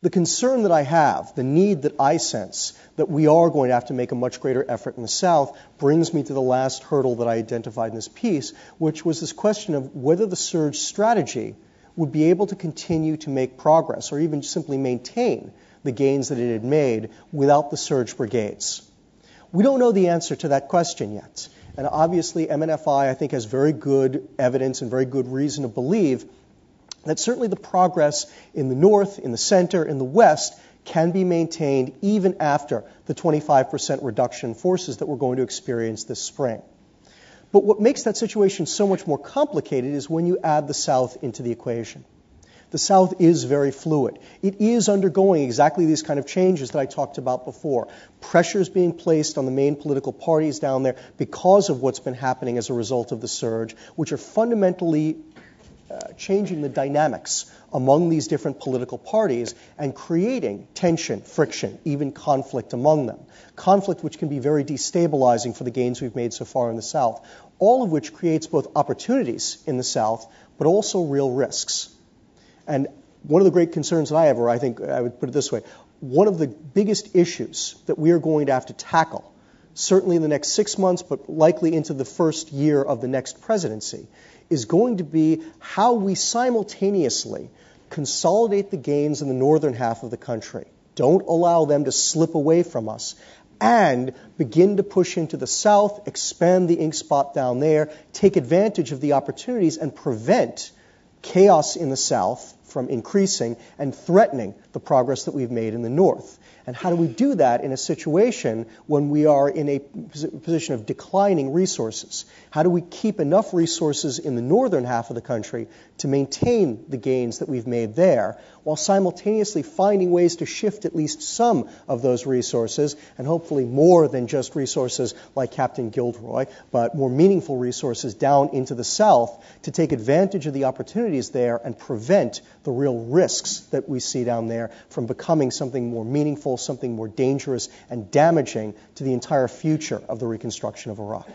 The concern that I have, the need that I sense, that we are going to have to make a much greater effort in the South, brings me to the last hurdle that I identified in this piece, which was this question of whether the surge strategy would be able to continue to make progress or even simply maintain the gains that it had made without the surge brigades. We don't know the answer to that question yet. And obviously, MNFI, I think, has very good evidence and very good reason to believe that certainly the progress in the North, in the center, in the West can be maintained even after the 25% reduction in forces that we're going to experience this spring. But what makes that situation so much more complicated is when you add the South into the equation. The South is very fluid. It is undergoing exactly these kind of changes that I talked about before. Pressures being placed on the main political parties down there because of what's been happening as a result of the surge, which are fundamentally changing the dynamics among these different political parties and creating tension, friction, even conflict among them. Conflict which can be very destabilizing for the gains we've made so far in the South, all of which creates both opportunities in the South but also real risks. And one of the great concerns that I have, or I think I would put it this way, one of the biggest issues that we are going to have to tackle, certainly in the next 6 months, but likely into the first year of the next presidency, is going to be how we simultaneously consolidate the gains in the northern half of the country, don't allow them to slip away from us, and begin to push into the South, expand the ink spot down there, take advantage of the opportunities, and prevent chaos in the South from increasing and threatening the progress that we've made in the North. And how do we do that in a situation when we are in a position of declining resources? How do we keep enough resources in the northern half of the country to maintain the gains that we've made there, while simultaneously finding ways to shift at least some of those resources, and hopefully more than just resources like Captain Gilderoy, but more meaningful resources down into the South to take advantage of the opportunities there and prevent the real risks that we see down there from becoming something more meaningful, something more dangerous and damaging to the entire future of the reconstruction of Iraq.